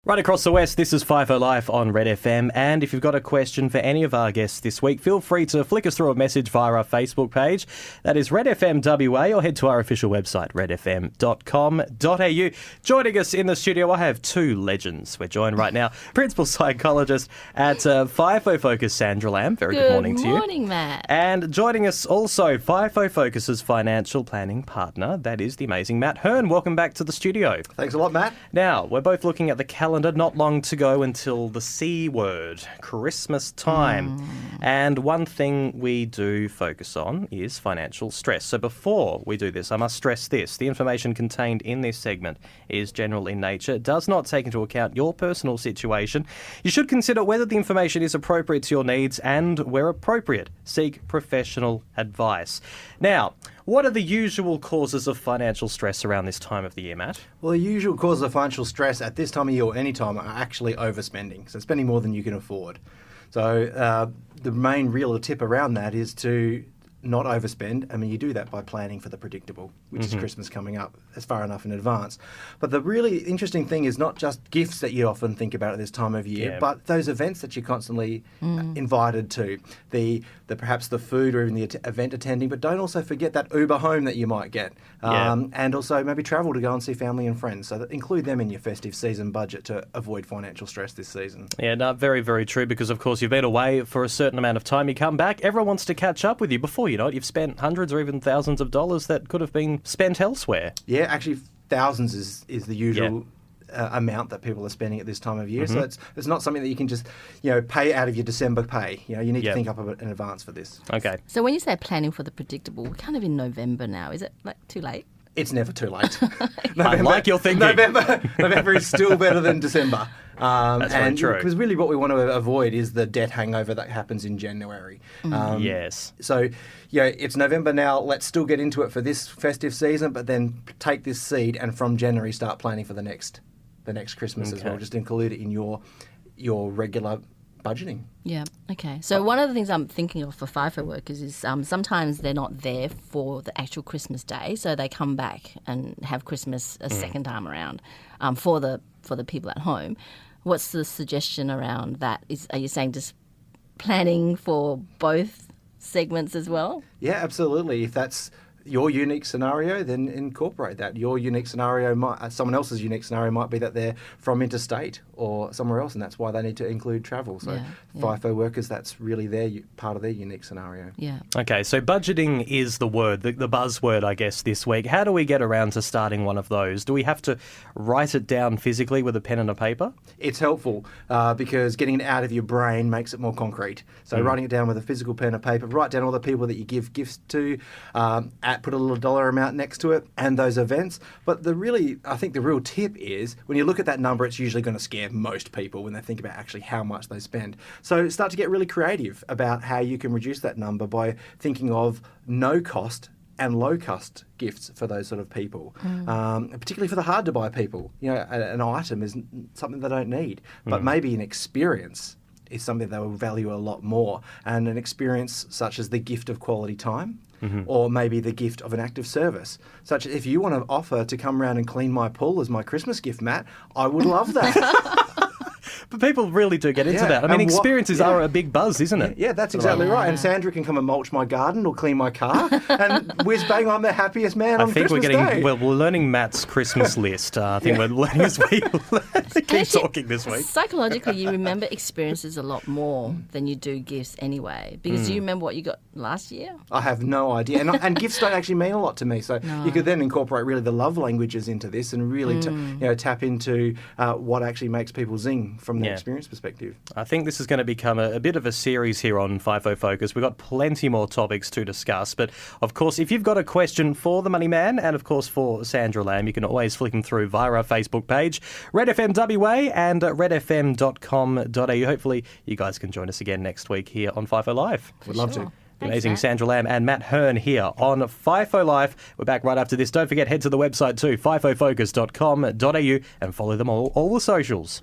Right across the west, this is FIFO Life on Red FM, and if you've got a question for any of our guests this week, feel free to flick us through a message via our Facebook page. That is Red FM WA, or head to our official website, redfm.com.au. Joining us in the studio, I have two legends. We're joined right now, Principal Psychologist at FIFO Focus, Sandra Lamof. Very good morning to you. Good morning, Matt. And joining us also, FIFO Focus's financial planning partner, that is the amazing Matt Hearn. Welcome back to the studio. Thanks a lot, Matt. Now, we're both looking at the calendar, not long to go until the C word, Christmas time. And one thing we do focus on is financial stress. So before we do this, I must stress this. The information contained in this segment is general in nature. It does not take into account your personal situation. You should consider whether the information is appropriate to your needs and, where appropriate, seek professional advice. Now, what are the usual causes of financial stress around this time of the year, Matt? Well, the usual causes of financial stress at this time of year or any time are actually overspending. So spending more than you can afford. So the main real tip around that is to not overspend. I mean, you do that by planning for the predictable, which is Christmas coming up as far enough in advance. But the really interesting thing is not just gifts that you often think about at this time of year, but those events that you're constantly invited to, the perhaps the food or even the event attending. But don't also forget that Uber home that you might get, and also maybe travel to go and see family and friends. So that include them in your festive season budget to avoid financial stress this season. Yeah, no, very, very true, because of course you've been away for a certain amount of time. You come back, everyone wants to catch up with you. Before you know it, you've spent hundreds or even thousands of dollars that could have been spent elsewhere. Yeah, actually thousands is the usual amount that people are spending at this time of year. So it's not something that you can just, pay out of your December pay. You need to think up in advance for this. Okay. So when you say planning for the predictable, we're kind of in November now. Is it too late? It's never too late. I like your thinking. November is still better than December. That's very true. Because really what we want to avoid is the debt hangover that happens in January. Yes. So, it's November now. Let's still get into it for this festive season, but then take this seed and from January start planning for the next Christmas as well. Just include it in your regular budgeting. Yeah, okay. So one of the things I'm thinking of for FIFO workers is sometimes they're not there for the actual Christmas day, so they come back and have Christmas a second time around for the people at home. What's the suggestion around that? Are you saying just planning for both segments as well? Yeah, absolutely. If that's your unique scenario, then incorporate that. Your unique scenario someone else's unique scenario might be that they're from interstate or somewhere else, and that's why they need to include travel. So FIFO workers, that's really part of their unique scenario. Yeah. Okay, so budgeting is the word, the buzzword, I guess, this week. How do we get around to starting one of those? Do we have to write it down physically with a pen and a paper? It's helpful because getting it out of your brain makes it more concrete. So writing it down with a physical pen and paper, write down all the people that you give gifts to, put a little dollar amount next to it and those events. But I think the real tip is when you look at that number, it's usually going to scare most people when they think about actually how much they spend. So start to get really creative about how you can reduce that number by thinking of no cost and low cost gifts for those sort of people, particularly for the hard to buy people. An item is something they don't need, but maybe an experience is something they will value a lot more. And an experience such as the gift of quality time, or maybe the gift of an act of service. Such as if you want to offer to come around and clean my pool as my Christmas gift, Matt, I would love that. But people really do get into that. I mean, experiences are a big buzz, isn't it? Yeah, that's exactly right. And Sandra can come and mulch my garden or clean my car, and whiz bang, I'm the happiest man on Christmas Day. We're learning Matt's Christmas list. I think we're learning as we keep talking this week. Psychologically, you remember experiences a lot more than you do gifts anyway. Because do you remember what you got last year? I have no idea. And gifts don't actually mean a lot to me. So you could then incorporate really the love languages into this and really tap into what actually makes people zing from the experience perspective. I think this is going to become a bit of a series here on FIFO Focus. We've got plenty more topics to discuss, but of course, if you've got a question for the Money Man and of course for Sandra Lamof, you can always flick them through via our Facebook page, Red FM WA and redfm.com.au. Hopefully, you guys can join us again next week here on FIFO Live. We'd love to. The amazing Sandra Lamof and Matt Hearn here on FIFO Life. We're back right after this. Don't forget, head to the website too, fifofocus.com.au, and follow them all the socials.